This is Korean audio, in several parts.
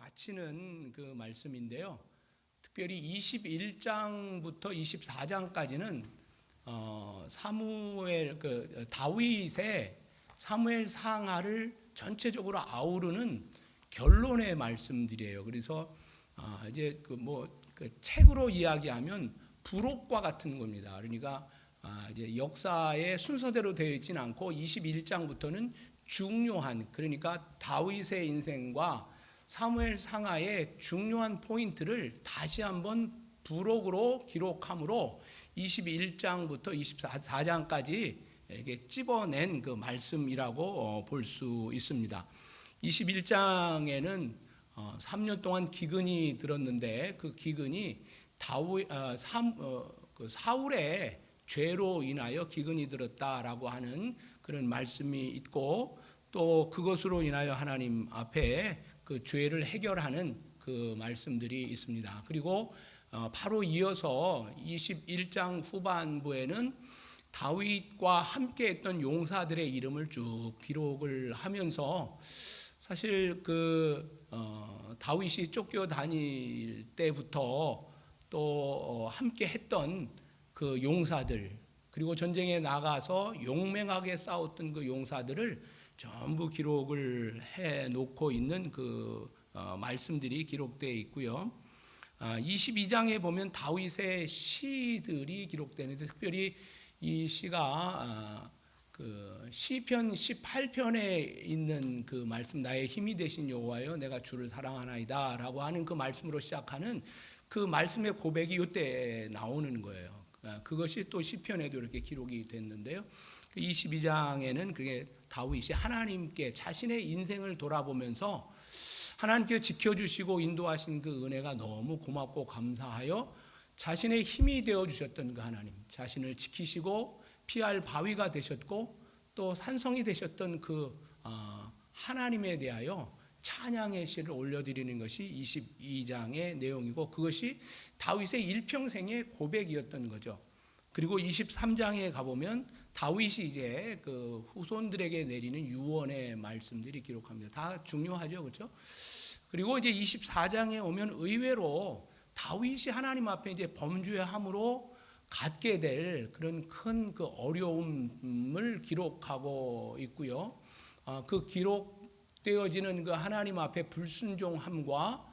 마치는 그 말씀인데요. 특별히 21장부터 24장까지는 사무엘 다윗의 사무엘 상하를 전체적으로 아우르는 결론의 말씀들이에요. 그래서 이제 그 책으로 이야기하면 부록과 같은 겁니다. 그러니까 이제 역사의 순서대로 되어 있지는 않고 21장부터는 중요한, 그러니까 다윗의 인생과 사무엘 상하의 중요한 포인트를 다시 한번 부록으로 기록함으로 21장부터 24장까지 이렇게 찝어낸 그 말씀이라고 볼 수 있습니다. 21장에는 3년 동안 기근이 들었는데 그 기근이 사울의 죄로 인하여 기근이 들었다라고 하는 그런 말씀이 있고, 또 그것으로 인하여 하나님 앞에 그 죄를 해결하는 그 말씀들이 있습니다. 그리고 바로 이어서 21장 후반부에는 다윗과 함께 했던 용사들의 이름을 쭉 기록을 하면서, 사실 다윗이 쫓겨 다닐 때부터 또 함께 했던 그 용사들, 그리고 전쟁에 나가서 용맹하게 싸웠던 그 용사들을 전부 기록을 해 놓고 있는 그 말씀들이 기록되어 있고요. 22장에 보면 다윗의 시들이 기록되는데, 특별히 이 시가 그 시편 18편에 있는 그 말씀, 나의 힘이 되신 여호와여 내가 주를 사랑하나이다 라고 하는 그 말씀으로 시작하는 그 말씀의 고백이 이때 나오는 거예요. 그것이 또 시편에도 이렇게 기록이 됐는데요. 22장에는 그게 다윗이 하나님께 자신의 인생을 돌아보면서 하나님께 지켜주시고 인도하신 그 은혜가 너무 고맙고 감사하여 자신의 힘이 되어주셨던 그 하나님, 자신을 지키시고 피할 바위가 되셨고 또 산성이 되셨던 그 하나님에 대하여 찬양의 시를 올려드리는 것이 22장의 내용이고, 그것이 다윗의 일평생의 고백이었던 거죠. 그리고 23장에 가보면 다윗이 이제 그 후손들에게 내리는 유언의 말씀들이 기록합니다. 다 중요하죠, 그렇죠? 그리고 이제 24장에 오면 의외로 다윗이 하나님 앞에 이제 범죄함으로 갖게 될 그런 큰 그 어려움을 기록하고 있고요. 그 기록되어지는 그 하나님 앞에 불순종함과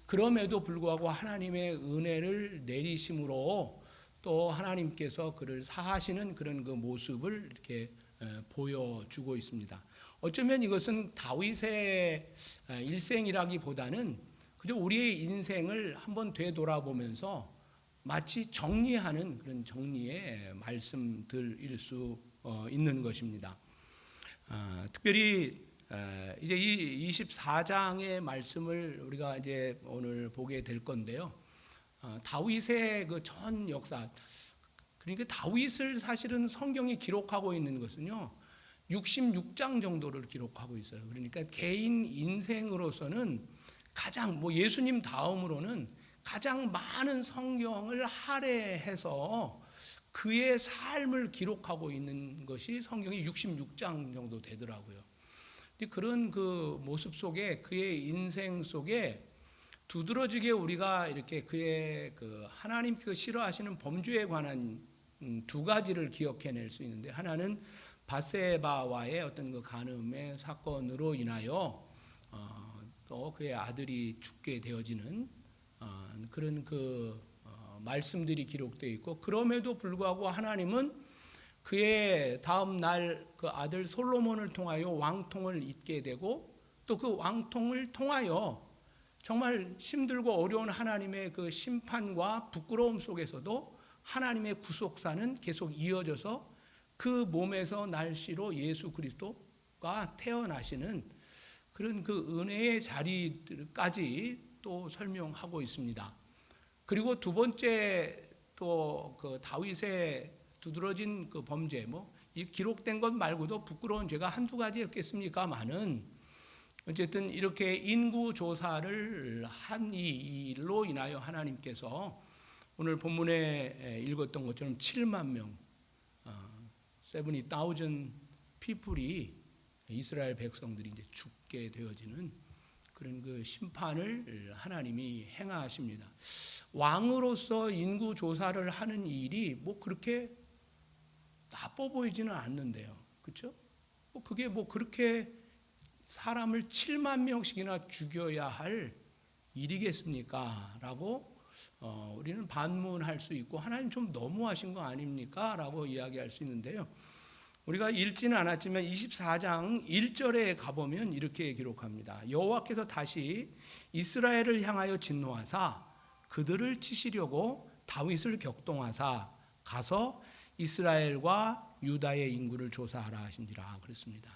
그럼에도 불구하고 하나님의 은혜를 내리심으로 또 하나님께서 그를 사하시는 그런 그 모습을 이렇게 보여주고 있습니다. 어쩌면 이것은 다윗의 일생이라기보다는 그저 우리의 인생을 한번 되돌아보면서 마치 정리하는 그런 정리의 말씀들일 수 있는 것입니다. 특별히 이제 이 24장의 말씀을 우리가 이제 오늘 보게 될 건데요. 다윗의 그 전 역사, 그러니까 다윗을 사실은 성경이 기록하고 있는 것은요 66장 정도를 기록하고 있어요. 그러니까 개인 인생으로서는 가장 예수님 다음으로는 가장 많은 성경을 할애해서 그의 삶을 기록하고 있는 것이 성경이 66장 정도 되더라고요. 그런 그 모습 속에, 그의 인생 속에 두드러지게 우리가 이렇게 그의 그 하나님께서 싫어하시는 범죄에 관한 두 가지를 기억해낼 수 있는데, 하나는 밧세바와의 어떤 그 간음의 사건으로 인하여 또 그의 아들이 죽게 되어지는 그런 그 말씀들이 기록되어 있고, 그럼에도 불구하고 하나님은 그의 다음 날 그 아들 솔로몬을 통하여 왕통을 잇게 되고, 또 그 왕통을 통하여 정말 힘들고 어려운 하나님의 그 심판과 부끄러움 속에서도 하나님의 구속사는 계속 이어져서 그 몸에서 날씨로 예수 그리스도가 태어나시는 그런 그 은혜의 자리까지 또 설명하고 있습니다. 그리고 두 번째 또 그 다윗의 두드러진 그 범죄, 이 기록된 것 말고도 부끄러운 죄가 한두 가지였겠습니까마는, 어쨌든 이렇게 인구 조사를 한 이 일로 인하여 하나님께서 오늘 본문에 읽었던 것처럼 7만 명, 70,000 people이 이스라엘 백성들이 이제 죽게 되어지는 그런 그 심판을 하나님이 행하십니다. 왕으로서 인구 조사를 하는 일이 뭐 그렇게 나빠 보이지는 않는데요. 그렇죠? 그게 뭐 그렇게 사람을 7만 명씩이나 죽여야 할 일이겠습니까? 라고 우리는 반문할 수 있고, 하나님 좀 너무하신 거 아닙니까? 라고 이야기할 수 있는데요. 우리가 읽지는 않았지만 24장 1절에 가보면 이렇게 기록합니다. 여호와께서 다시 이스라엘을 향하여 진노하사 그들을 치시려고 다윗을 격동하사 가서 이스라엘과 유다의 인구를 조사하라 하신지라 그랬습니다.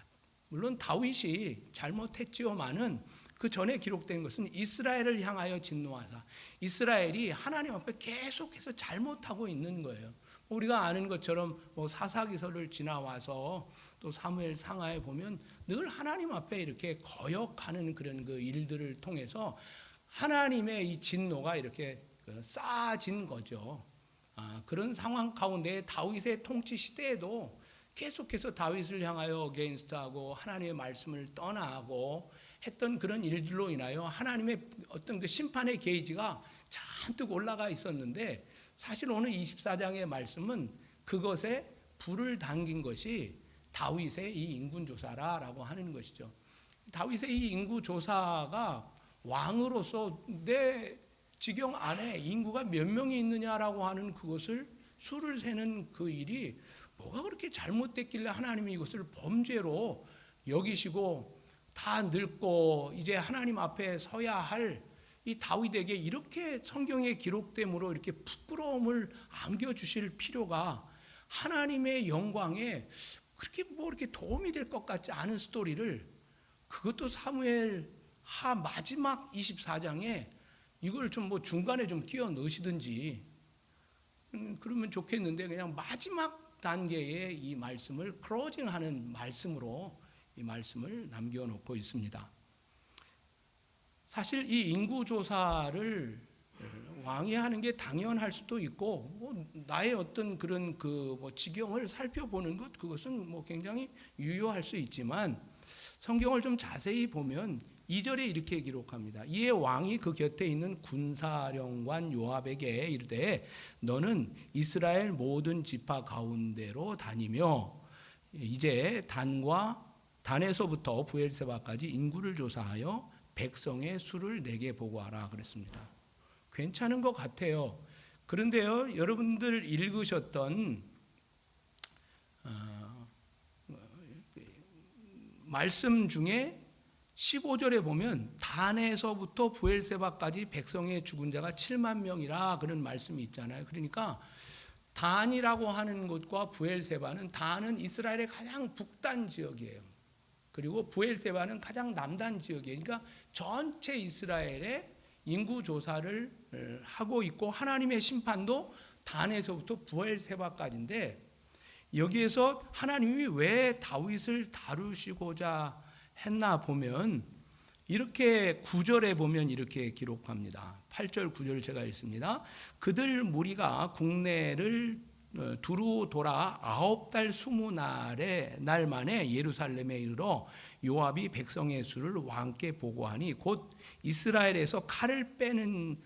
물론 다윗이 잘못했지요마는 그 전에 기록된 것은 이스라엘을 향하여 진노하사, 이스라엘이 하나님 앞에 계속해서 잘못하고 있는 거예요. 우리가 아는 것처럼 사사기서를 지나와서 또 사무엘 상하에 보면 늘 하나님 앞에 이렇게 거역하는 그런 그 일들을 통해서 하나님의 이 진노가 이렇게 쌓아진 거죠. 그런 상황 가운데 다윗의 통치 시대에도 계속해서 다윗을 향하여 어게인스트하고 하나님의 말씀을 떠나고 했던 그런 일들로 인하여 하나님의 어떤 그 심판의 게이지가 잔뜩 올라가 있었는데, 사실 오늘 24장의 말씀은 그것에 불을 당긴 것이 다윗의 이 인군조사라고 하는 것이죠. 다윗의 이 인구조사가 왕으로서 내 지경 안에 인구가 몇 명이 있느냐라고 하는 그것을 수를 세는 그 일이 뭐가 그렇게 잘못됐길래 하나님이 이것을 범죄로 여기시고 다 늙고 이제 하나님 앞에 서야 할 이 다윗에게 이렇게 성경에 기록됨으로 이렇게 부끄러움을 안겨주실 필요가, 하나님의 영광에 그렇게 뭐 이렇게 도움이 될 것 같지 않은 스토리를, 그것도 사무엘 하 마지막 24장에 이걸 좀 뭐 중간에 좀 끼워 넣으시든지 그러면 좋겠는데, 그냥 마지막 단계에 이 말씀을 클로징하는 말씀으로 이 말씀을 남겨놓고 있습니다. 사실 이 인구조사를 왕이 하는 게 당연할 수도 있고, 뭐 나의 어떤 그런 그 뭐 지경을 살펴보는 것, 그것은 뭐 굉장히 유효할 수 있지만, 성경을 좀 자세히 보면 2절에 이렇게 기록합니다. 이에 왕이 그 곁에 있는 군사령관 요압에게 이르되 너는 이스라엘 모든 지파 가운데로 다니며 이제 단에서부터 부엘세바까지 인구를 조사하여 백성의 수를 내게 보고하라 그랬습니다. 괜찮은 것 같아요. 그런데요, 여러분들 읽으셨던 말씀 중에 15절에 보면 단에서부터 부엘세바까지 백성의 죽은 자가 7만 명이라 그런 말씀이 있잖아요. 그러니까 단이라고 하는 곳과 부엘세바는, 단은 이스라엘의 가장 북단 지역이에요. 그리고 부엘세바는 가장 남단 지역이에요. 그러니까 전체 이스라엘의 인구 조사를 하고 있고, 하나님의 심판도 단에서부터 부엘세바까지인데, 여기에서 하나님이 왜 다윗을 다루시고자 했나 보면 이렇게 9절에 보면 이렇게 기록합니다. 8절 9절 제가 읽습니다. 그들 무리가 국내를 두루 돌아 9달 20날 만에 예루살렘에 이르러 요압이 백성의 수를 왕께 보고하니 곧 이스라엘에서 칼을 빼는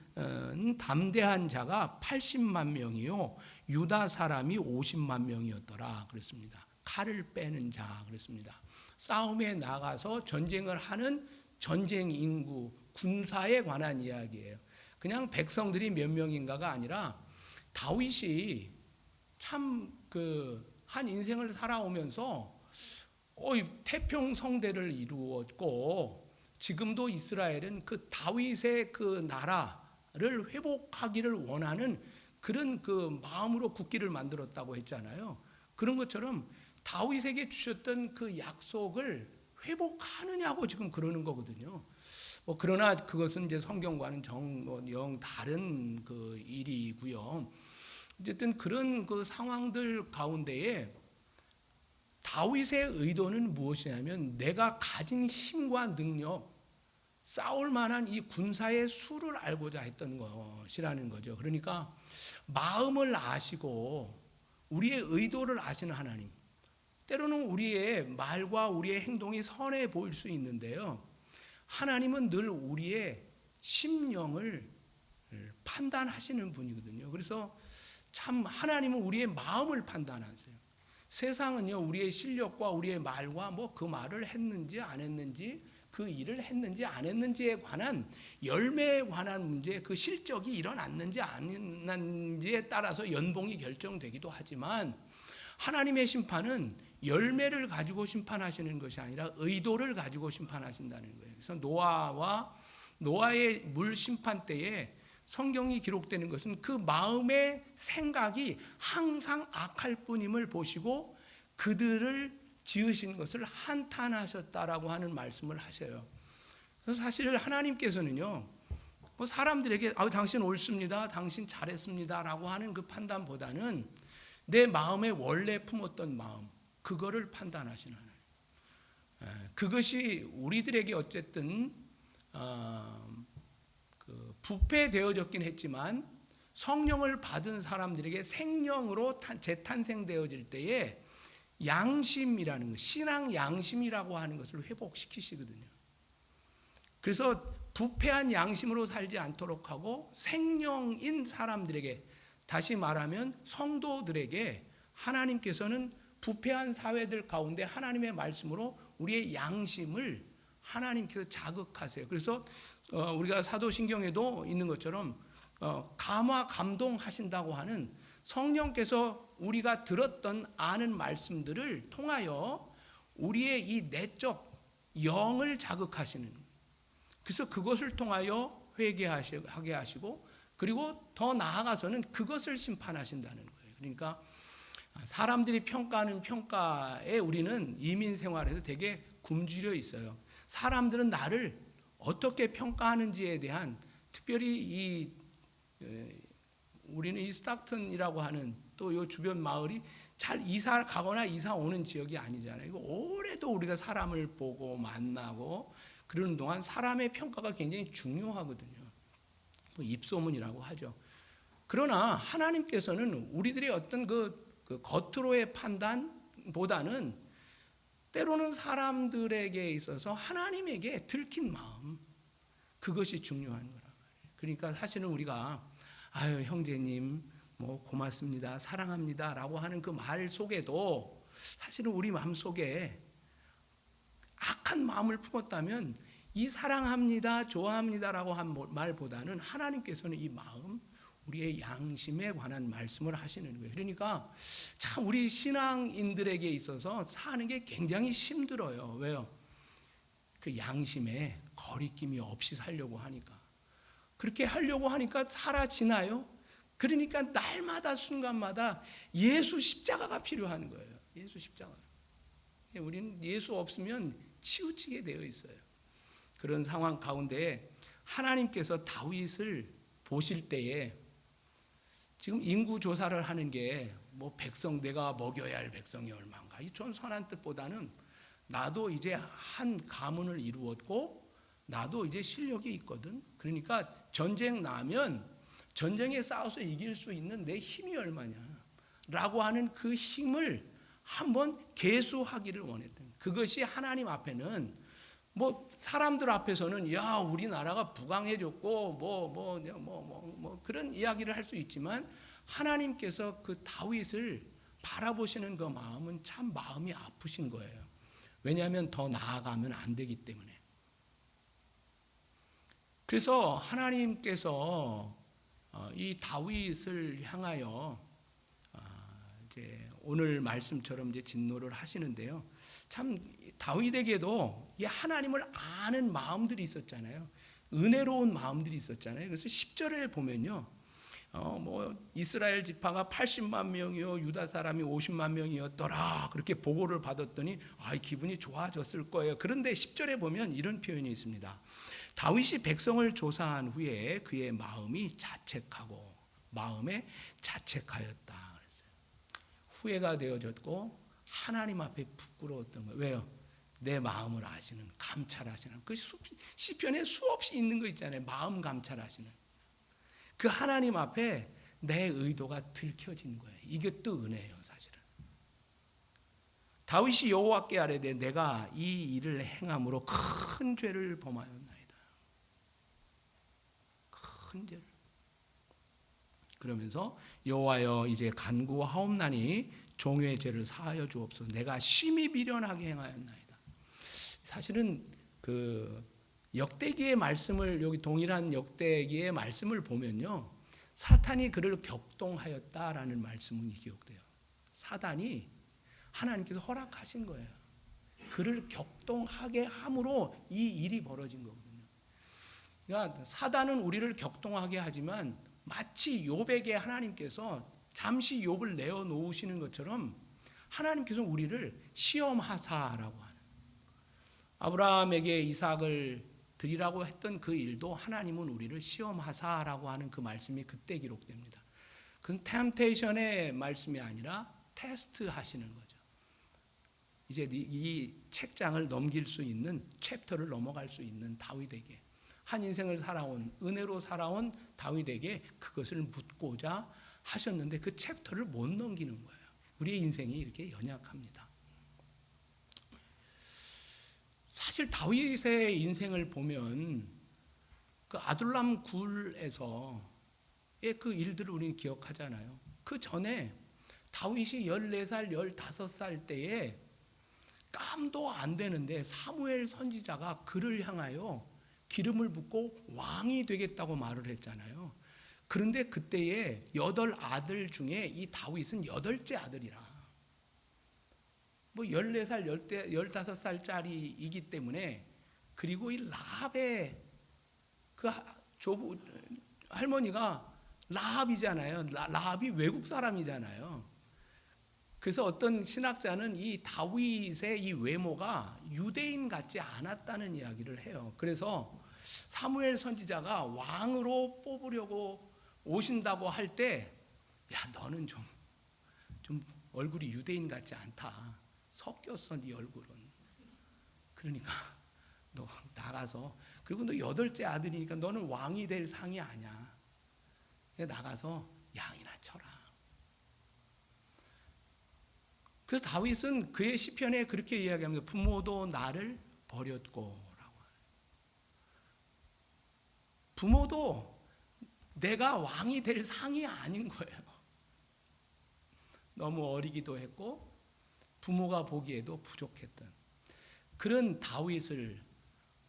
담대한 자가 80만 명이요 유다 사람이 50만 명이었더라 그랬습니다. 칼을 빼는 자 그랬습니다. 싸움에 나가서 전쟁을 하는 전쟁 인구, 군사에 관한 이야기예요. 그냥 백성들이 몇 명인가가 아니라 다윗이 참 한 인생을 살아오면서 태평성대를 이루었고, 지금도 이스라엘은 그 다윗의 그 나라를 회복하기를 원하는 그런 그 마음으로 굳기를 만들었다고 했잖아요. 그런 것처럼 다윗에게 주셨던 그 약속을 회복하느냐고 지금 그러는 거거든요. 그러나 그것은 이제 성경과는 영 다른 그 일이고요. 어쨌든 그런 그 상황들 가운데에 다윗의 의도는 무엇이냐면, 내가 가진 힘과 능력, 싸울 만한 이 군사의 수를 알고자 했던 것이라는 거죠. 그러니까 마음을 아시고 우리의 의도를 아시는 하나님. 때로는 우리의 말과 우리의 행동이 선해 보일 수 있는데요, 하나님은 늘 우리의 심령을 판단하시는 분이거든요. 그래서 참 하나님은 우리의 마음을 판단하세요. 세상은요, 우리의 실력과 우리의 말과 뭐 그 말을 했는지 안 했는지, 그 일을 했는지 안 했는지에 관한 열매에 관한 문제, 그 실적이 일어났는지 안 일어났는지에 따라서 연봉이 결정되기도 하지만, 하나님의 심판은 열매를 가지고 심판하시는 것이 아니라 의도를 가지고 심판하신다는 거예요. 그래서 노아의 물 심판 때에 성경이 기록되는 것은 그 마음의 생각이 항상 악할 뿐임을 보시고 그들을 지으신 것을 한탄하셨다라고 하는 말씀을 하셔요. 그래서 사실 하나님께서는요, 뭐 사람들에게 당신 옳습니다, 당신 잘했습니다라고 하는 그 판단보다는 내 마음에 원래 품었던 마음, 그거를 판단하시는 하나님. 그것이 우리들에게 어쨌든 부패되어졌긴 했지만 성령을 받은 사람들에게 생명으로 재탄생되어질 때에 양심이라는 것, 신앙 양심이라고 하는 것을 회복시키시거든요. 그래서 부패한 양심으로 살지 않도록 하고 생명인 사람들에게, 다시 말하면 성도들에게 하나님께서는 부패한 사회들 가운데 하나님의 말씀으로 우리의 양심을 하나님께서 자극하세요. 그래서 우리가 사도신경에도 있는 것처럼 감화 감동하신다고 하는 성령께서 우리가 들었던 아는 말씀들을 통하여 우리의 이 내적 영을 자극하시는, 그래서 그것을 통하여 회개하게 하시고, 그리고 더 나아가서는 그것을 심판하신다는 거예요. 그러니까 사람들이 평가하는 평가에 우리는 이민 생활에서 되게 굶주려 있어요. 사람들은 나를 어떻게 평가하는지에 대한, 특별히 우리는 이 스타크턴이라고 하는 또 이 주변 마을이 잘 이사 가거나 이사 오는 지역이 아니잖아요. 이거 오래도 우리가 사람을 보고 만나고 그러는 동안 사람의 평가가 굉장히 중요하거든요. 뭐 입소문이라고 하죠. 그러나 하나님께서는 우리들의 어떤 그 겉으로의 판단보다는 때로는 사람들에게 있어서 하나님에게 들킨 마음, 그것이 중요한 거란 말이에요. 그러니까 사실은 우리가 아유 형제님 뭐 고맙습니다, 사랑합니다 라고 하는 그 말 속에도 사실은 우리 마음 속에 악한 마음을 품었다면 이 사랑합니다, 좋아합니다 라고 한 말보다는 하나님께서는 이 마음, 우리의 양심에 관한 말씀을 하시는 거예요. 그러니까 참 우리 신앙인들에게 있어서 사는 게 굉장히 힘들어요. 왜요? 그 양심에 거리낌이 없이 살려고 하니까. 그렇게 하려고 하니까 사라지나요? 그러니까 날마다 순간마다 예수 십자가가 필요한 거예요. 예수 십자가. 우리는 예수 없으면 치우치게 되어 있어요. 그런 상황 가운데 하나님께서 다윗을 보실 때에 지금 인구 조사를 하는 게 뭐 백성, 내가 먹여야 할 백성이 얼마인가, 이 좀 선한 뜻보다는 나도 이제 한 가문을 이루었고 나도 이제 실력이 있거든. 그러니까 전쟁 나면 전쟁에 싸워서 이길 수 있는 내 힘이 얼마냐 라고 하는 그 힘을 한번 계수하기를 원했던, 그것이 하나님 앞에는, 뭐 사람들 앞에서는 야 우리나라가 부강해졌고 뭐 그런 이야기를 할 수 있지만 하나님께서 그 다윗을 바라보시는 그 마음은 참 마음이 아프신 거예요. 왜냐하면 더 나아가면 안 되기 때문에. 그래서 하나님께서 이 다윗을 향하여 이제 오늘 말씀처럼 이제 진노를 하시는데요. 참 다윗에게도 이 하나님을 아는 마음들이 있었잖아요. 은혜로운 마음들이 있었잖아요. 그래서 10절에 보면요. 뭐 이스라엘 지파가 80만 명이요 유다 사람이 50만 명이었더라 그렇게 보고를 받았더니 기분이 좋아졌을 거예요. 그런데 10절에 보면 이런 표현이 있습니다. 다윗이 백성을 조사한 후에 그의 마음이 자책하고 마음에 자책하였다 그랬어요. 후회가 되어졌고 하나님 앞에 부끄러웠던 거예요. 왜요? 내 마음을 아시는, 감찰하시는, 그 시편에 수없이 있는 거 있잖아요. 마음 감찰하시는 그 하나님 앞에 내 의도가 들켜진 거예요. 이게 또 은혜예요, 사실은. 다윗이 여호와께 아뢰되 내가 이 일을 행함으로 큰 죄를 범하였나이다. 큰 죄를. 그러면서 여호와여 이제 간구하옵나니 종의 죄를 사하여 주옵소서. 내가 심히 미련하게 행하였나이다. 사실은 그 역대기의 말씀을, 여기 동일한 역대기의 말씀을 보면요, 사탄이 그를 격동하였다라는 말씀은 기록돼요. 사단이 하나님께서 허락하신 거예요. 그를 격동하게 함으로 이 일이 벌어진 거거든요. 그러니까 사단은 우리를 격동하게 하지만 마치 욥에게 하나님께서 잠시 욥을 내어 놓으시는 것처럼 하나님께서 우리를 시험하사라고 하는, 아브라함에게 이삭을 드리라고 했던 그 일도 하나님은 우리를 시험하사라고 하는 그 말씀이 그때 기록됩니다. 그건 템테이션의 말씀이 아니라 테스트 하시는 거죠. 이제 이 책장을 넘길 수 있는, 챕터를 넘어갈 수 있는 다윗에게, 한 인생을 살아온, 은혜로 살아온 다윗에게 그것을 묻고자 하셨는데 그 챕터를 못 넘기는 거예요. 우리의 인생이 이렇게 연약합니다. 사실 다윗의 인생을 보면 그 아둘람 굴에서의 그 일들을 우리는 기억하잖아요. 그 전에 다윗이 14살, 15살 때에 깜도 안 되는데 사무엘 선지자가 그를 향하여 기름을 붓고 왕이 되겠다고 말을 했잖아요. 그런데 그때에 8 아들 중에 이 다윗은 8째 아들이라. 뭐 14살, 15살짜리이기 때문에, 그리고 이 라합의 그 조부 할머니가 라합이잖아요. 라합이 외국 사람이잖아요. 그래서 어떤 신학자는 이 다윗의 이 외모가 유대인 같지 않았다는 이야기를 해요. 그래서 사무엘 선지자가 왕으로 뽑으려고 오신다고 할 때, 야, 너는 좀 얼굴이 유대인 같지 않다. 섞였어, 네 얼굴은. 그러니까 너 나가서, 그리고 너 8째 아들이니까 너는 왕이 될 상이 아니야. 나가서 양이나 쳐라. 그래서 다윗은 그의 시편에 그렇게 이야기합니다. 부모도 나를 버렸고라고. 부모도 내가 왕이 될 상이 아닌 거예요. 너무 어리기도 했고 부모가 보기에도 부족했던 그런 다윗을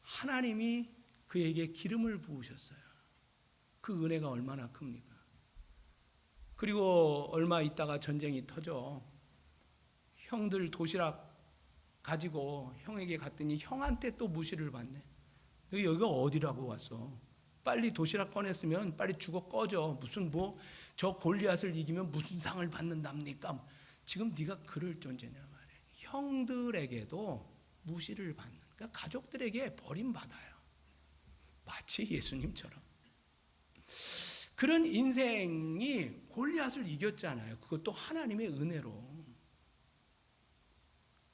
하나님이 그에게 기름을 부으셨어요. 그 은혜가 얼마나 큽니까? 그리고 얼마 있다가 전쟁이 터져 형들 도시락 가지고 형에게 갔더니 형한테 또 무시를 받네. 너 여기가 어디라고 왔어? 빨리 도시락 꺼냈으면 빨리 죽어 꺼져. 무슨 뭐 저 골리앗을 이기면 무슨 상을 받는답니까? 지금 네가 그럴 존재냐 말이야. 형들에게도 무시를 받는, 그러니까 가족들에게 버림받아요. 마치 예수님처럼. 그런 인생이 골리앗을 이겼잖아요. 그것도 하나님의 은혜로.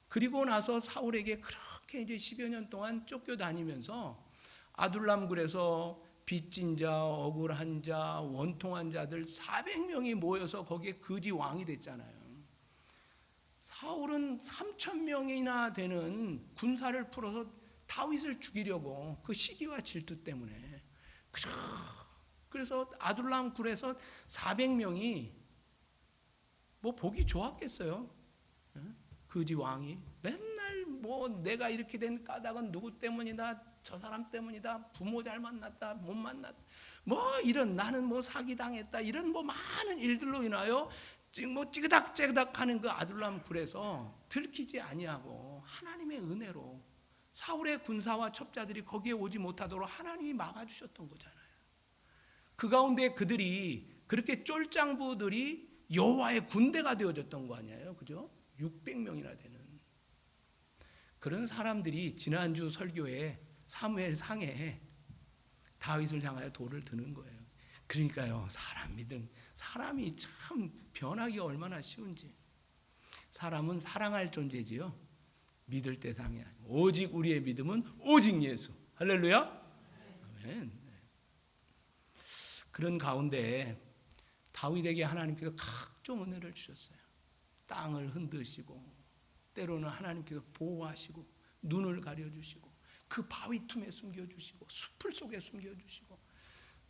그리고 나서 사울에게 그렇게 이제 10여 년 동안 쫓겨다니면서 아둘람굴에서 빚진 자, 억울한 자, 원통한 자들 400명이 모여서 거기에 거지 왕이 됐잖아요. 사울은 3,000명이나 되는 군사를 풀어서 다윗을 죽이려고, 그 시기와 질투 때문에. 그래서 아둘람 굴에서 400명이 뭐 보기 좋았겠어요. 거지 왕이 맨날 뭐 내가 이렇게 된 까닭은 누구 때문이다, 저 사람 때문이다, 부모 잘 만났다, 못 만났다, 뭐 이런, 나는 뭐 사기당했다, 이런 뭐 많은 일들로 인하여 뭐 찌그닥찌그닥하는 그 아둘람 굴에서 들키지 아니하고 하나님의 은혜로 사울의 군사와 첩자들이 거기에 오지 못하도록 하나님이 막아주셨던 거잖아요. 그 가운데 그들이, 그렇게 쫄장부들이 여호와의 군대가 되어졌던 거 아니에요, 그죠? 600명이나 되는 그런 사람들이 지난주 설교에 사무엘 상에 다윗을 향하여 돌을 드는 거예요. 그러니까요, 사람이 참 변하기가 얼마나 쉬운지. 사람은 사랑할 존재지요, 믿을 대상이 아니고 오직 우리의 믿음은 오직 예수. 할렐루야. 아멘. 그런 가운데 다윗에게 하나님께서 각종 은혜를 주셨어요. 땅을 흔드시고 때로는 하나님께서 보호하시고 눈을 가려주시고 그 바위 틈에 숨겨주시고 숲을 속에 숨겨주시고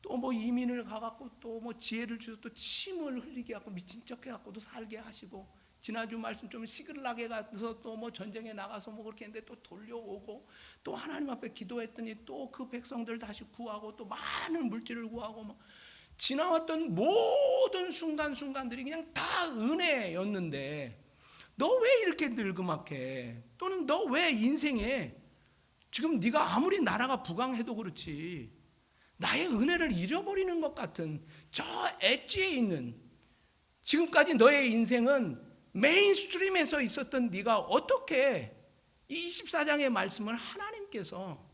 또 뭐 이민을 가갖고 또 뭐 지혜를 주셔서 또 침을 흘리게 하고 미친 척 해갖고도 살게 하시고 지난주 말씀 좀 시글나게 가서 또 뭐 전쟁에 나가서 뭐 그렇게 했는데 또 돌려오고 또 하나님 앞에 기도했더니 또 그 백성들 다시 구하고 또 많은 물질을 구하고 뭐 지나왔던 모든 순간순간들이 그냥 다 은혜였는데 너 왜 이렇게 늙음악해? 또는 너 왜 인생에 지금 네가 아무리 나라가 부강해도 그렇지 나의 은혜를 잃어버리는 것 같은 저 엣지에 있는 지금까지 너의 인생은 메인스트림에서 있었던 네가 어떻게 이 24장의 말씀을 하나님께서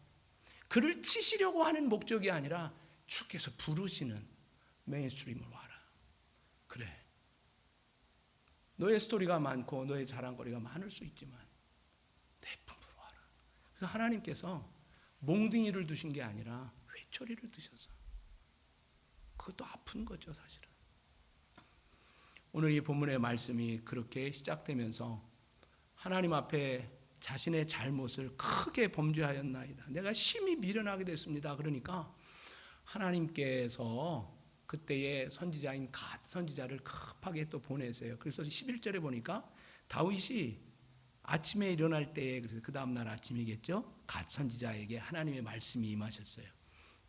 그를 치시려고 하는 목적이 아니라 주께서 부르시는 메인스트림으로 와라. 그래. 너의 스토리가 많고 너의 자랑거리가 많을 수 있지만 내 품으로 와라. 그래서 하나님께서 몽둥이를 두신 게 아니라 회초리를 드셔서 그것도 아픈 거죠 사실은. 오늘 이 본문의 말씀이 그렇게 시작되면서 하나님 앞에 자신의 잘못을 크게 범죄하였나이다. 내가 심히 미련하게 됐습니다. 그러니까 하나님께서 그때의 선지자인 갓 선지자를 급하게 또 보내세요. 그래서 11절에 보니까 다윗이 아침에 일어날 때에 그래서 그 다음 날 아침이겠죠. 갓 선지자에게 하나님의 말씀이 임하셨어요.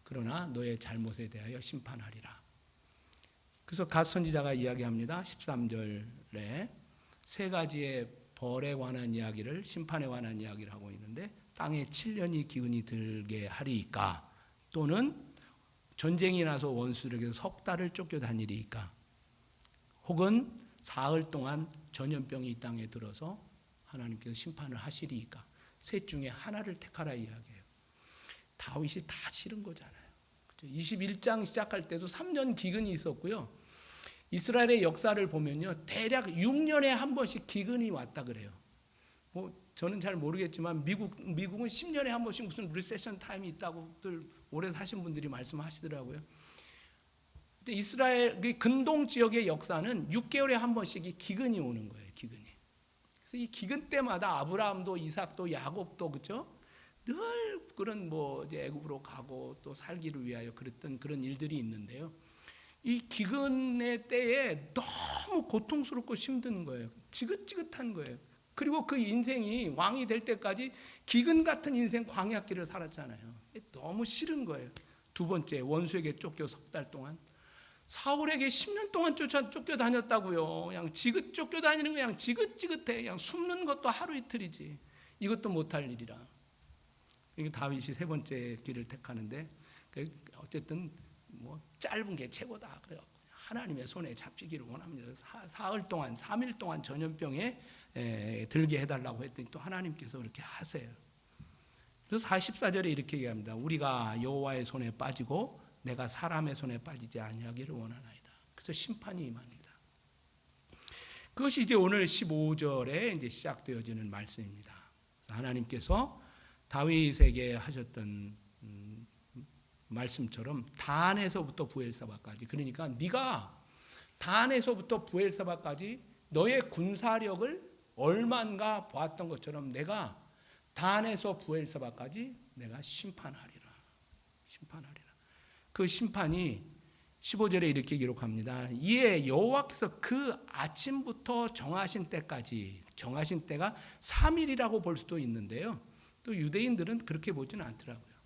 그러나 너의 잘못에 대하여 심판하리라. 그래서 갓 선지자가 이야기합니다. 13절에 세 가지의 벌에 관한 이야기를 심판에 관한 이야기를 하고 있는데 땅에 7년이 기근이 들게 하리이까 또는 전쟁이 나서 원수들에게서 석 달을 쫓겨다니리이까 혹은 사흘 동안 전염병이 이 땅에 들어서 하나님께서 심판을 하시리이까 셋 중에 하나를 택하라 이야기해요. 다윗이 다 싫은 거잖아요. 21장 시작할 때도 3년 기근이 있었고요. 이스라엘의 역사를 보면요. 대략 6년에 한 번씩 기근이 왔다 그래요. 뭐 저는 잘 모르겠지만 미국은 10년에 한 번씩 무슨 리세션 타임이 있다고들 오래 사신 분들이 말씀하시더라고요. 근데 이스라엘 근동 지역의 역사는 6개월에 한 번씩 기근이 오는 거예요. 기근이. 그래서 이 기근 때마다 아브라함도 이삭도 야곱도 그렇죠? 늘 그런 뭐 이제 애굽으로 가고 또 살기를 위하여 그랬던 그런 일들이 있는데요. 이 기근의 때에 너무 고통스럽고 힘든 거예요. 지긋지긋한 거예요. 그리고 그 인생이 왕이 될 때까지 기근 같은 인생 광야길을 살았잖아요. 너무 싫은 거예요. 두 번째 원수에게 쫓겨 석 달 동안 사울에게 10년 동안 쫓겨다녔다고요. 그냥 쫓겨다니는 거 그냥 지긋지긋해. 그냥 숨는 것도 하루 이틀이지. 이것도 못할 일이라. 다윗이 세 번째 길을 택하는데 어쨌든 뭐 짧은 게 최고다. 그래요. 하나님의 손에 잡히기를 원합니다. 사흘 동안 3일 동안 전염병에 들게 해달라고 했더니 또 하나님께서 그렇게 하세요. 그래서 44절에 이렇게 얘기합니다. 우리가 여호와의 손에 빠지고 내가 사람의 손에 빠지지 아니하기를 원하나이다. 그래서 심판이 임합니다. 그것이 이제 오늘 15절에 이제 시작되어지는 말씀입니다. 하나님께서 다윗에게 하셨던 말씀처럼 단에서부터 부엘사바까지 그러니까 네가 단에서부터 부엘사바까지 너의 군사력을 얼마인가 보았던 것처럼 내가 단에서 부엘사바까지 내가 심판하리라. 그 심판이 15절에 이렇게 기록합니다. 이에 여호와께서 그 아침부터 정하신 때까지 정하신 때가 3일이라고 볼 수도 있는데요. 또 유대인들은 그렇게 보지는 않더라고요.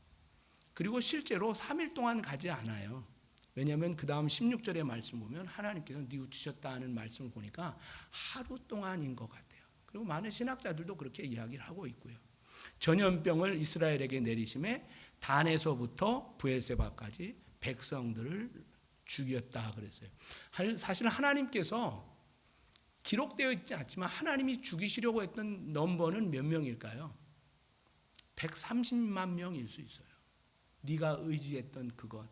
그리고 실제로 3일 동안 가지 않아요. 왜냐하면 그 다음 16절의 말씀 보면 하나님께서 뉘우치셨다 하는 말씀을 보니까 하루 동안인 것 같아요. 그리고 많은 신학자들도 그렇게 이야기를 하고 있고요. 전염병을 이스라엘에게 내리심에 단에서부터 부엘세바까지 백성들을 죽였다 그랬어요. 사실 하나님께서 기록되어 있지 않지만 하나님이 죽이시려고 했던 넘버는 몇 명일까요? 130만 명일 수 있어요. 네가 의지했던 그것,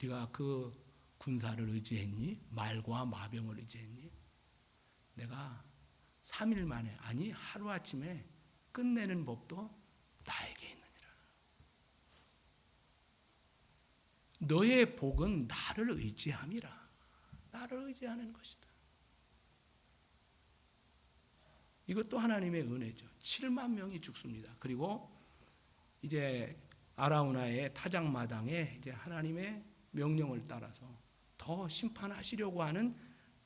네가 그 군사를 의지했니? 말과 마병을 의지했니? 내가 3일 만에 아니 하루아침에 끝내는 법도 나에게 있느니라. 너의 복은 나를 의지함이라. 나를 의지하는 것이다. 이것도 하나님의 은혜죠. 7만 명이 죽습니다. 그리고 이제 아라우나의 타작마당에 이제 하나님의 명령을 따라서 더 심판하시려고 하는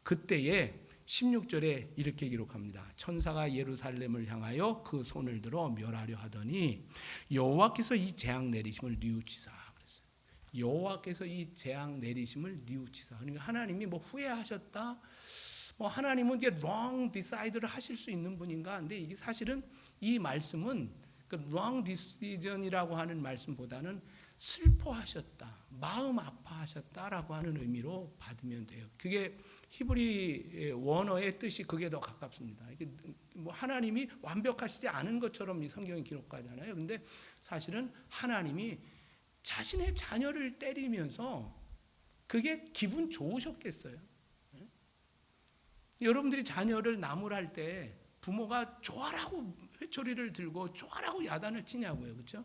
그때에 16절에 이렇게 기록합니다. 천사가 예루살렘을 향하여 그 손을 들어 멸하려 하더니 여호와께서 이 재앙 내리심을 뉘우치사 그랬어요. 여호와께서 이 재앙 내리심을 뉘우치사. 그러니까 하나님이 뭐 후회하셨다. 뭐 하나님은 이게 wrong decide를 하실 수 있는 분인가? 근데 이게 사실은 이 말씀은 그 wrong decision이라고 하는 말씀보다는 슬퍼하셨다, 마음 아파하셨다라고 하는 의미로 받으면 돼요. 그게 히브리 원어의 뜻이 그게 더 가깝습니다. 이게 뭐 하나님이 완벽하시지 않은 것처럼 이 성경이 기록하잖아요. 근데 사실은 하나님이 자신의 자녀를 때리면서 그게 기분 좋으셨겠어요. 여러분들이 자녀를 나무랄 때 부모가 좋아라고 회초리를 들고 좋아라고 야단을 치냐고요. 그렇죠?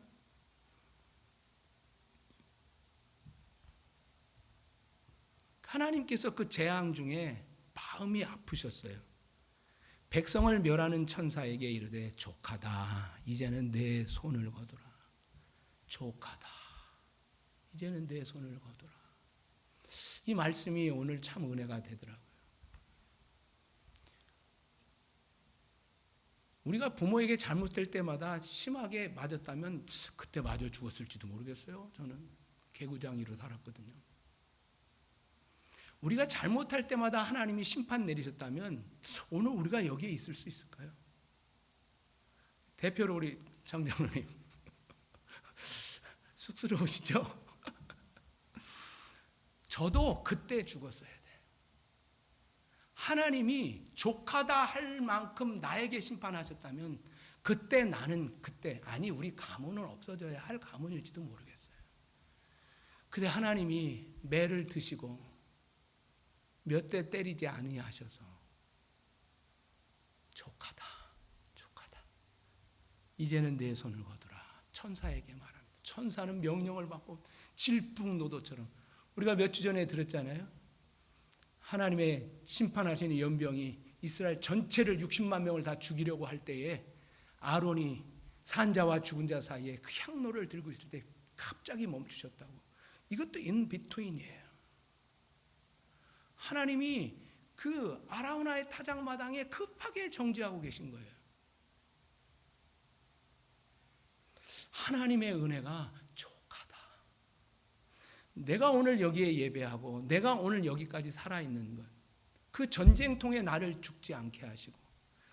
하나님께서 그 재앙 중에 마음이 아프셨어요. 백성을 멸하는 천사에게 이르되 족하다. 이제는 내 손을 거두라. 족하다. 이제는 내 손을 거두라. 이 말씀이 오늘 참 은혜가 되더라고요. 우리가 부모에게 잘못될 때마다 심하게 맞았다면 그때 맞아 죽었을지도 모르겠어요. 저는 개구장이로 살았거든요. 우리가 잘못할 때마다 하나님이 심판 내리셨다면 오늘 우리가 여기에 있을 수 있을까요? 대표로 우리 장장로님 쑥스러우시죠? 저도 그때 죽었어야 돼. 하나님이 족하다 할 만큼 나에게 심판하셨다면 그때 나는 그때 아니 우리 가문은 없어져야 할 가문일지도 모르겠어요. 근데 하나님이 매를 드시고 몇 대 때리지 아니하셔서 족하다. 이제는 내 손을 거두라. 천사에게 말합니다. 천사는 명령을 받고 질풍노도처럼 우리가 몇 주 전에 들었잖아요. 하나님의 심판하시는 연병이 이스라엘 전체를 60만 명을 다 죽이려고 할 때에 아론이 산자와 죽은 자 사이에 그 향로를 들고 있을 때 갑자기 멈추셨다고. 이것도 in between이에요. 하나님이 그 아라우나의 타작마당에 급하게 정지하고 계신 거예요. 하나님의 은혜가 족하다. 내가 오늘 여기에 예배하고 내가 오늘 여기까지 살아있는 것, 그 전쟁통에 나를 죽지 않게 하시고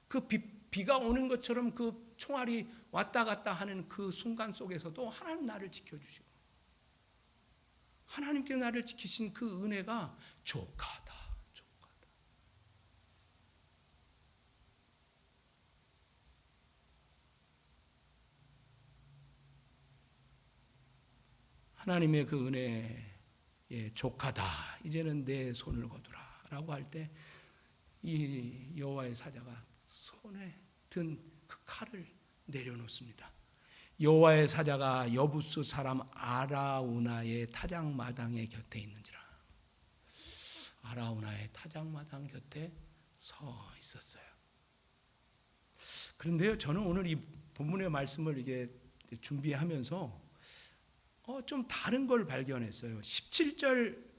그 비가 오는 것처럼 그 총알이 왔다 갔다 하는 그 순간 속에서도 하나님 나를 지켜주시고 하나님께 나를 지키신 그 은혜가 족하다. 하나님의 그 은혜에 족하다. 이제는 내 손을 거두라. 라고 할 때 이 여호와의 사자가 손에 든 그 칼을 내려놓습니다. 여호와의 사자가 여부스 사람 아라우나의 타작마당의 곁에 있는지라. 아라우나의 타작마당 곁에 서 있었어요. 그런데요, 저는 오늘 이 본문의 말씀을 이게 준비하면서 좀 다른 걸 발견했어요. 17절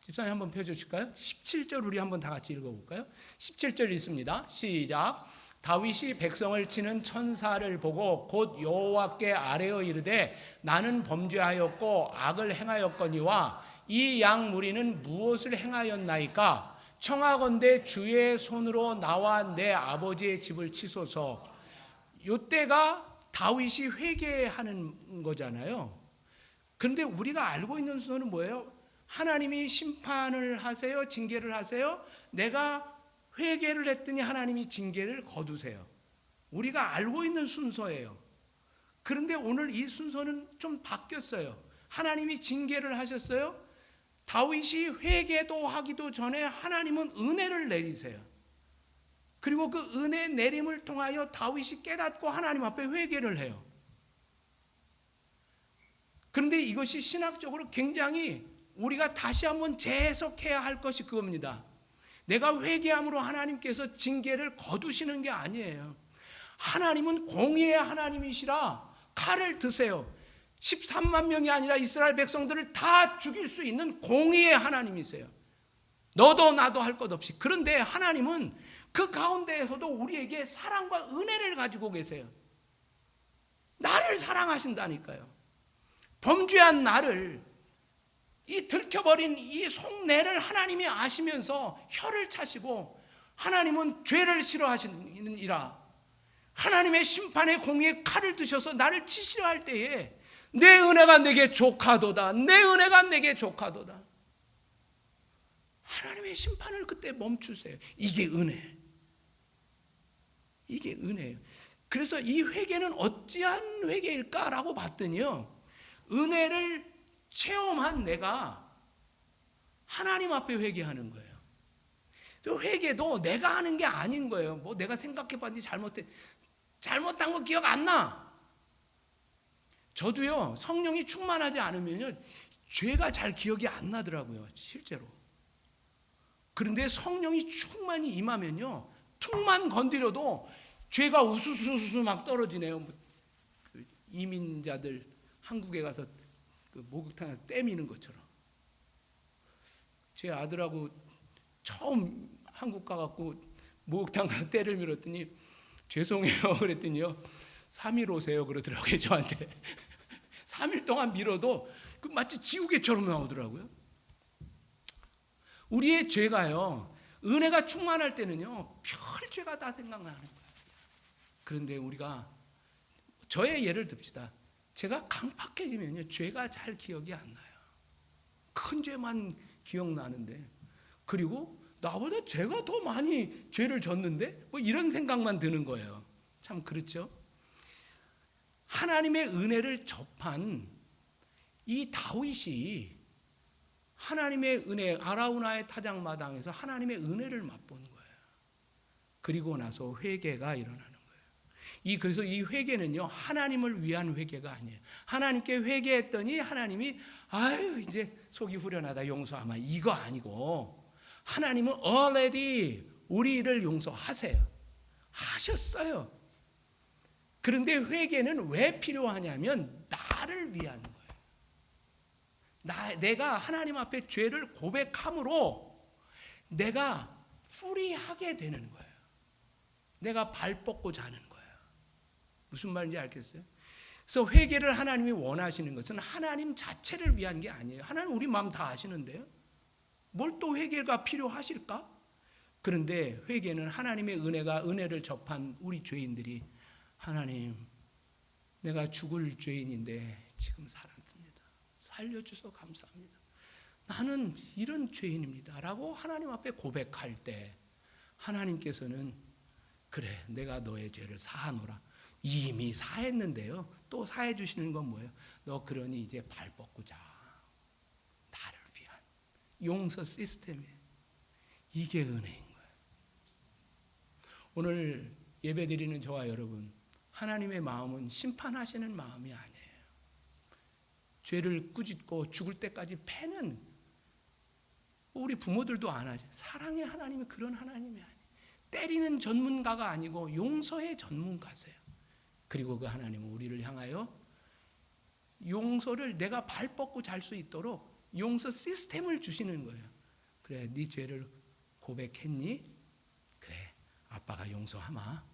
집사님 한번 펴주실까요? 17절 우리 한번 다 같이 읽어볼까요? 17절 읽습니다. 시작. 다윗이 백성을 치는 천사를 보고 곧 여호와께 아뢰어 이르되 나는 범죄하였고 악을 행하였거니와 이 양 무리는 무엇을 행하였나이까? 청하건대 주의 손으로 나와 내 아버지의 집을 치소서. 이때가 다윗이 회개하는 거잖아요. 그런데 우리가 알고 있는 순서는 뭐예요? 하나님이 심판을 하세요? 징계를 하세요? 내가 회개를 했더니 하나님이 징계를 거두세요. 우리가 알고 있는 순서예요. 그런데 오늘 이 순서는 좀 바뀌었어요. 하나님이 징계를 하셨어요. 다윗이 회개도 하기도 전에 하나님은 은혜를 내리세요. 그리고 그 은혜 내림을 통하여 다윗이 깨닫고 하나님 앞에 회개를 해요. 그런데 이것이 신학적으로 굉장히 우리가 다시 한번 재해석해야 할 것이 그겁니다. 내가 회개함으로 하나님께서 징계를 거두시는 게 아니에요. 하나님은 공의의 하나님이시라 칼을 드세요. 13만 명이 아니라 이스라엘 백성들을 다 죽일 수 있는 공의의 하나님이세요. 너도 나도 할 것 없이. 그런데 하나님은 그 가운데에서도 우리에게 사랑과 은혜를 가지고 계세요. 나를 사랑하신다니까요. 범죄한 나를, 이 들켜버린 이 속내를 하나님이 아시면서 혀를 차시고, 하나님은 죄를 싫어하시느니라 하나님의 심판의 공의의 칼을 드셔서 나를 치시려 할 때에 내 은혜가 내게 족하도다, 내 은혜가 내게 족하도다. 하나님의 심판을 그때 멈추세요. 이게 은혜. 이게 은혜예요. 그래서 이 회개는 어찌한 회개일까라고 봤더니요, 은혜를 체험한 내가 하나님 앞에 회개하는 거예요. 회개도 내가 하는 게 아닌 거예요. 뭐 내가 생각해봤는지 잘못한 거 기억 안 나. 저도요, 성령이 충만하지 않으면요, 죄가 잘 기억이 안 나더라고요, 실제로. 그런데 성령이 충만히 임하면요, 툭만 건드려도 죄가 우수수수 막 떨어지네요. 그 이민자들 한국에 가서 그 목욕탕에서 떼미는 것처럼. 제 아들하고 처음 한국 가갖고 목욕탕 가서 때를 밀었더니 죄송해요 그랬더니요, 3일 오세요 그러더라고요 저한테. 3일 동안 밀어도 그 마치 지우개처럼 나오더라고요. 우리의 죄가요, 은혜가 충만할 때는요, 별 죄가 다 생각나는 거예요. 그런데 우리가, 저의 예를 듭시다. 제가 강팍해지면요, 죄가 잘 기억이 안 나요. 큰 죄만 기억나는데, 그리고 나보다 제가 더 많이 죄를 졌는데 뭐 이런 생각만 드는 거예요. 참 그렇죠? 하나님의 은혜를 접한 이 다윗이 하나님의 은혜, 아라우나의 타작마당에서 하나님의 은혜를 맛본 거예요. 그리고 나서 회개가 일어나는 거예요. 그래서 이 회개는요, 하나님을 위한 회개가 아니에요. 하나님께 회개했더니 하나님이 아유 이제 속이 후련하다 용서하마, 이거 아니고, 하나님은 already 우리를 용서하세요. 하셨어요. 그런데 회개는 왜 필요하냐면 나를 위한 거예요. 내가 하나님 앞에 죄를 고백함으로 내가 프리하게 되는 거예요. 내가 발 뻗고 자는 거예요. 무슨 말인지 알겠어요? 그래서 회개를 하나님이 원하시는 것은 하나님 자체를 위한 게 아니에요. 하나님 우리 마음 다 아시는데요, 뭘 또 회개가 필요하실까? 그런데 회개는 하나님의 은혜를 접한 우리 죄인들이, 하나님 내가 죽을 죄인인데 지금 살았습니다. 살려주셔서 감사합니다. 나는 이런 죄인입니다 라고 하나님 앞에 고백할 때 하나님께서는 그래 내가 너의 죄를 사하노라. 이미 사했는데요, 또 사해 주시는 건 뭐예요? 너 그러니 이제 발 뻗고 자. 나를 위한 용서 시스템이에요. 이게 은혜인 거예요. 오늘 예배드리는 저와 여러분, 하나님의 마음은 심판하시는 마음이 아니에요. 죄를 꾸짖고 죽을 때까지 패는, 우리 부모들도 안 하죠. 사랑의 하나님이 그런 하나님이 아니에요. 때리는 전문가가 아니고 용서의 전문가세요. 그리고 그 하나님은 우리를 향하여 용서를, 내가 발 뻗고 잘 수 있도록 용서 시스템을 주시는 거예요. 그래, 네 죄를 고백했니? 그래, 아빠가 용서하마,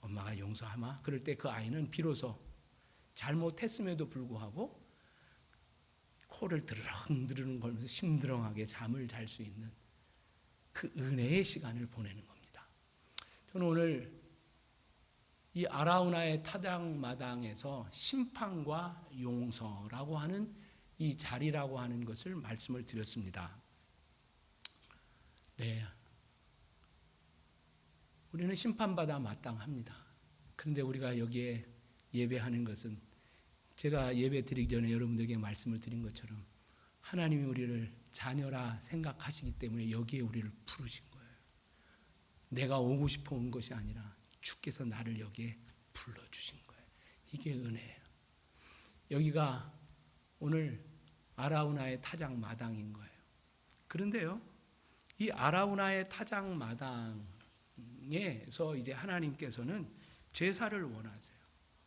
엄마가 용서하마. 그럴 때 그 아이는 비로소 잘못했음에도 불구하고 코를 드르렁 걸면서 심드렁하게 잠을 잘 수 있는 그 은혜의 시간을 보내는 겁니다. 저는 오늘 이 아라우나의 타작마당에서 심판과 용서라고 하는 이 자리라고 하는 것을 말씀을 드렸습니다. 네, 우리는 심판받아 마땅합니다. 그런데 우리가 여기에 예배하는 것은, 제가 예배 드리기 전에 여러분들에게 말씀을 드린 것처럼 하나님이 우리를 자녀라 생각하시기 때문에 여기에 우리를 부르신 거예요. 내가 오고 싶어 온 것이 아니라 주께서 나를 여기에 불러주신 거예요. 이게 은혜예요. 여기가 오늘 아라우나의 타작 마당인 거예요. 그런데요, 이 아라우나의 타작 마당에서 이제 하나님께서는 제사를 원하세요.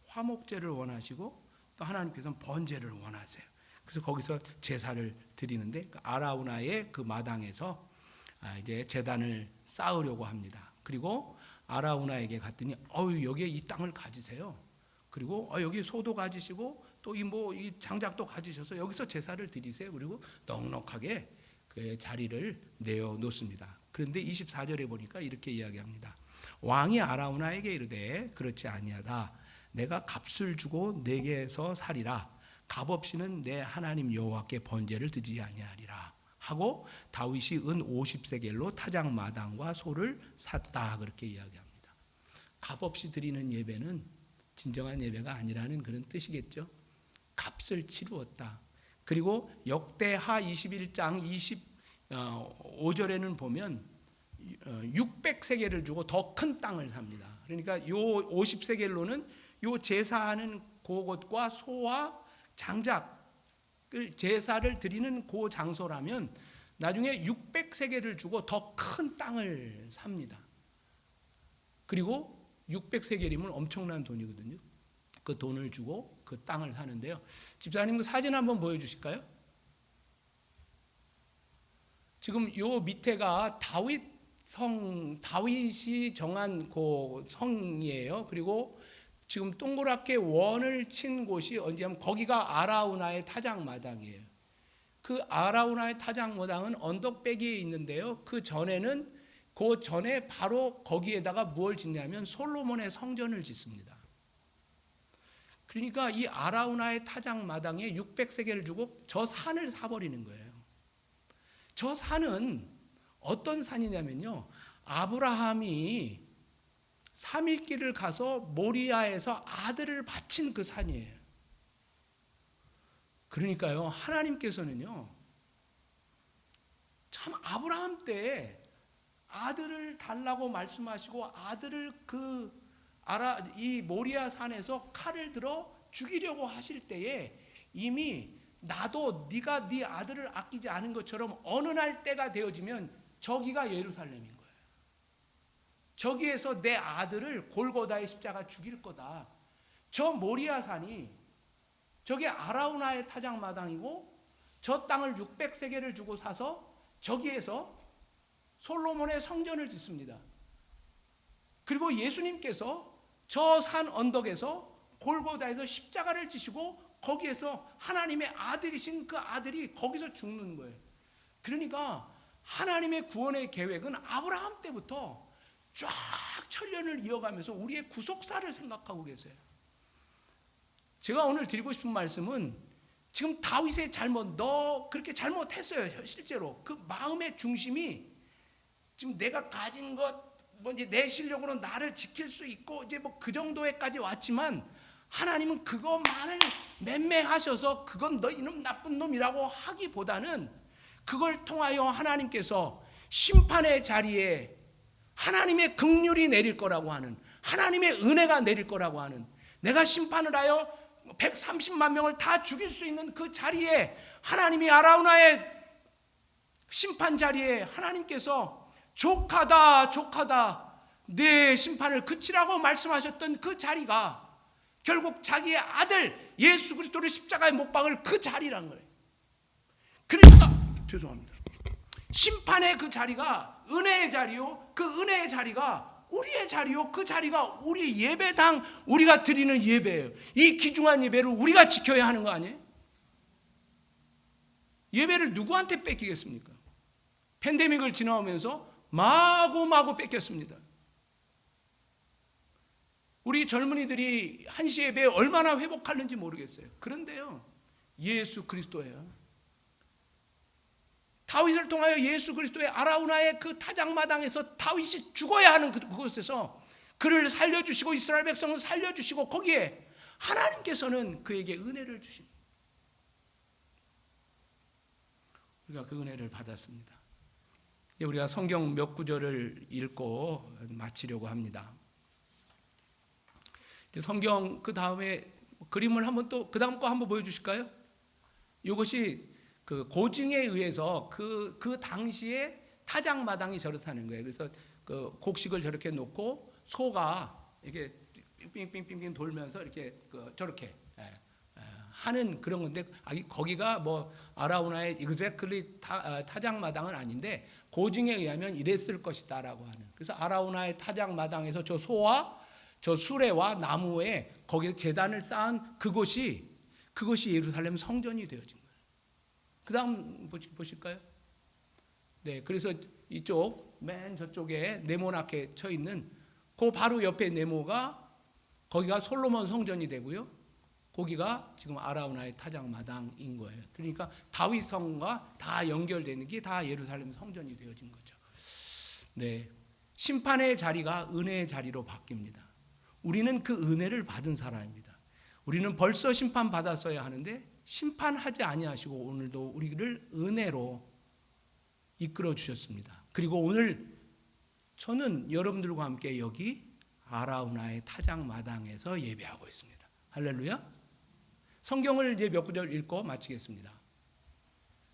화목제를 원하시고 또 하나님께서는 번제를 원하세요. 그래서 거기서 제사를 드리는데 아라우나의 그 마당에서 이제 제단을 쌓으려고 합니다. 그리고 아라우나에게 갔더니 여기에 이 땅을 가지세요. 그리고 여기 소도 가지시고 또 이 장작도 가지셔서 여기서 제사를 드리세요. 그리고 넉넉하게 그 자리를 내어 놓습니다. 그런데 24절에 보니까 이렇게 이야기합니다. 왕이 아라우나에게 이르되 그렇지 아니하다. 내가 값을 주고 내게서 살이라. 값 없이는 내 하나님 여호와께 번제를 드리지 아니하리라 하고 다윗이 은 50세겔로 타작 마당과 소를 샀다. 그렇게 이야기합니다. 값 없이 드리는 예배는 진정한 예배가 아니라는 그런 뜻이겠죠. 값을 치루었다. 그리고 역대하 21장 25절에는 보면 600세겔을 주고 더 큰 땅을 삽니다. 그러니까 요 50세겔로는 요 제사하는 그곳과 소와 장작을 제사를 드리는 그 장소라면 나중에 600세겔을 주고 더 큰 땅을 삽니다. 그리고 600세겔이면 엄청난 돈이거든요. 그 돈을 주고 그 땅을 사는데요. 집사님 그 사진 한번 보여주실까요? 지금 요 밑에가 다윗이 정한 그 성이에요. 그리고 지금 동그랗게 원을 친 곳이 어디냐면 거기가 아라우나의 타작 마당이에요. 그 아라우나의 타작 마당은 언덕배기에 있는데요. 그 전에 바로 거기에다가 무엇을 짓냐면 솔로몬의 성전을 짓습니다. 그러니까 이 아라우나의 타작 마당에 600세겔을 주고 저 산을 사버리는 거예요. 저 산은 어떤 산이냐면요. 아브라함이 3일 길을 가서 모리아에서 아들을 바친 그 산이에요. 그러니까요. 하나님께서는요. 참 아브라함 때 아들을 달라고 말씀하시고 아들을 이 모리아 산에서 칼을 들어 죽이려고 하실 때에 이미 나도 네가 네 아들을 아끼지 않은 것처럼 어느 날 때가 되어지면 저기가 예루살렘인 거예요. 저기에서 내 아들을 골고다의 십자가 죽일 거다. 저 모리아 산이 저게 아라우나의 타작 마당이고 저 땅을 600세겔을 주고 사서 저기에서 솔로몬의 성전을 짓습니다. 그리고 예수님께서 저 산 언덕에서 골고다에서 십자가를 지시고 거기에서 하나님의 아들이신 그 아들이 거기서 죽는 거예요. 그러니까 하나님의 구원의 계획은 아브라함 때부터 쫙 천년을 이어가면서 우리의 구속사를 생각하고 계세요. 제가 오늘 드리고 싶은 말씀은 지금 다윗의 잘못, 너 그렇게 잘못했어요. 실제로 그 마음의 중심이 지금 내가 가진 것, 이제 내 실력으로 나를 지킬 수 있고 이제 그 정도에까지 왔지만 하나님은 그것만을 맴매하셔서 그건 너 이놈 나쁜 놈이라고 하기보다는 그걸 통하여 하나님께서 심판의 자리에 하나님의 긍휼이 내릴 거라고 하는, 하나님의 은혜가 내릴 거라고 하는, 내가 심판을 하여 130만 명을 다 죽일 수 있는 그 자리에 하나님이 아라우나의 심판 자리에 하나님께서 족하다 내 심판을 그치라고 말씀하셨던 그 자리가 결국 자기의 아들 예수 그리스도를 십자가에 못 박을 그 자리란 거예요. 그러니까 죄송합니다. 심판의 그 자리가 은혜의 자리요, 그 은혜의 자리가 우리의 자리요, 그 자리가 우리 예배당 우리가 드리는 예배예요. 이 귀중한 예배를 우리가 지켜야 하는 거 아니에요? 예배를 누구한테 뺏기겠습니까? 팬데믹을 지나오면서 마구마구 뺏겼습니다. 우리 젊은이들이 한시 예배에 얼마나 회복하는지 모르겠어요. 그런데요, 예수 그리스도예요. 다윗을 통하여 예수 그리스도의 아라우나의 그 타작마당에서 다윗이 죽어야 하는 그곳에서 그를 살려주시고 이스라엘 백성을 살려주시고 거기에 하나님께서는 그에게 은혜를 주십니다. 우리가 그 은혜를 받았습니다. 우리가 성경 몇 구절을 읽고 마치려고 합니다. 성경 그 다음에 그림을 한번 또 그 다음 거 한번 보여주실까요? 이것이 그 고증에 의해서 그 당시에 타작마당이 저렇다는 거예요. 그래서 그 곡식을 저렇게 놓고 소가 이렇게 빙빙빙빙 돌면서 이렇게 저렇게 하는 그런 건데, 거기가 뭐 아라우나의 exactly 타작마당은 아닌데 고증에 의하면 이랬을 것이다라고 하는. 그래서 아라우나의 타작마당에서 저 소와 저 수레와 나무에 거기에 제단을 쌓은 그것이 예루살렘 성전이 되어진 거예요. 그 다음 보실까요? 네, 그래서 이쪽 맨 저쪽에 네모나게 쳐 있는 그 바로 옆에 네모가 거기가 솔로몬 성전이 되고요. 거기가 지금 아라우나의 타작마당인 거예요. 그러니까 다윗 성과 다 연결되는 게 다 예루살렘 성전이 되어진 거죠. 네, 심판의 자리가 은혜의 자리로 바뀝니다. 우리는 그 은혜를 받은 사람입니다. 우리는 벌써 심판 받았어야 하는데 심판하지 아니하시고 오늘도 우리를 은혜로 이끌어 주셨습니다. 그리고 오늘 저는 여러분들과 함께 여기 아라우나의 타작마당에서 예배하고 있습니다. 할렐루야. 성경을 이제 몇 구절 읽고 마치겠습니다.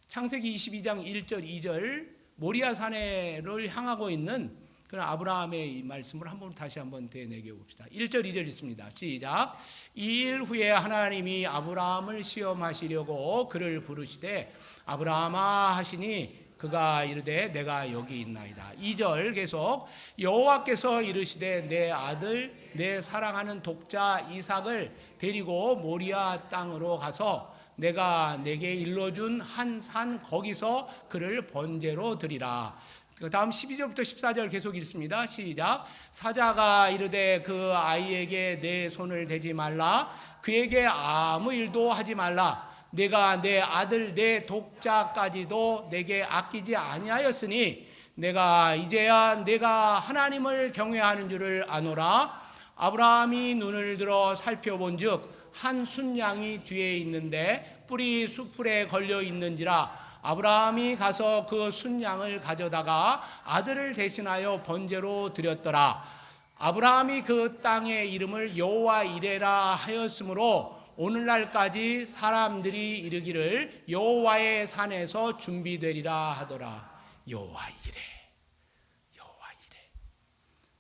창세기 22장 1절 2절 모리아 산에를 향하고 있는 그런 아브라함의 이 말씀을 다시 한번 되뇌겨 봅시다. 1절 2절 있습니다. 시작. 2일 후에 하나님이 아브라함을 시험하시려고 그를 부르시되 아브라함아 하시니 그가 이르되 내가 여기 있나이다. 2절 계속. 여호와께서 이르시되 내 아들 내 사랑하는 독자 이삭을 데리고 모리아 땅으로 가서 내가 내게 일러준 한 산 거기서 그를 번제로 드리라. 그 다음 12절부터 14절 계속 읽습니다. 시작. 사자가 이르되 그 아이에게 내 손을 대지 말라. 그에게 아무 일도 하지 말라. 내가 내 아들 내 독자까지도 내게 아끼지 아니하였으니 내가 이제야 내가 하나님을 경외하는 줄을 아노라. 아브라함이 눈을 들어 살펴본즉 한 순양이 뒤에 있는데 뿔이 수풀에 걸려 있는지라. 아브라함이 가서 그 순양을 가져다가 아들을 대신하여 번제로 드렸더라. 아브라함이 그 땅의 이름을 여호와 이레라 하였으므로 오늘날까지 사람들이 이르기를 여호와의 산에서 준비되리라 하더라. 여호와 이레, 여호와 이레.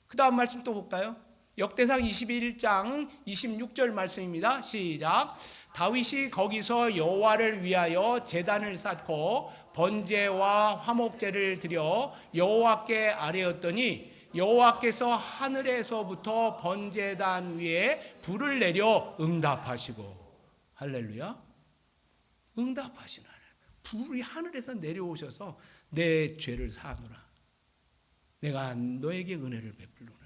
그 다음 말씀 또 볼까요? 역대상 21장 26절 말씀입니다. 시작. 다윗이 거기서 여호와를 위하여 제단을 쌓고 번제와 화목제를 드려 여호와께 아뢰었더니 여호와께서 하늘에서부터 번제단 위에 불을 내려 응답하시고. 할렐루야. 응답하시는 하나님. 불이 하늘에서 내려오셔서 내 죄를 사하노라. 내가 너에게 은혜를 베풀노라.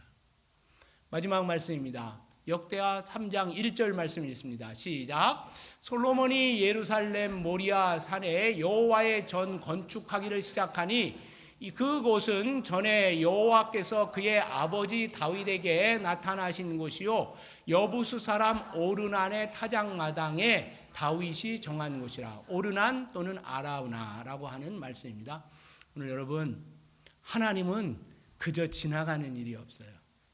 마지막 말씀입니다. 역대하 3장 1절 말씀 읽습니다. 시작. 솔로몬이 예루살렘 모리아 산에 여호와의 전 건축하기를 시작하니 그곳은 전에 여호와께서 그의 아버지 다윗에게 나타나신 곳이요 여부수 사람 오르난의 타작마당에 다윗이 정한 곳이라. 오르난 또는 아라우나라고 하는 말씀입니다. 오늘 여러분, 하나님은 그저 지나가는 일이 없어요.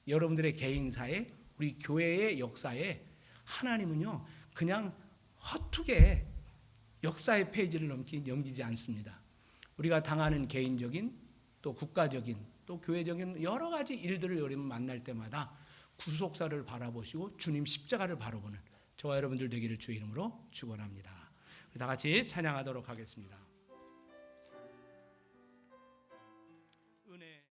여러분들의 개인사에, 우리 교회의 역사에 하나님은요 그냥 허투게 역사의 페이지를 넘기지 않습니다. 우리가 당하는 개인적인 또 국가적인 또 교회적인 여러 가지 일들을 여러분 만날 때마다 구속사를 바라보시고 주님 십자가를 바라보는 저와 여러분들 되기를 주의 이름으로 축원합니다. 다 같이 찬양하도록 하겠습니다.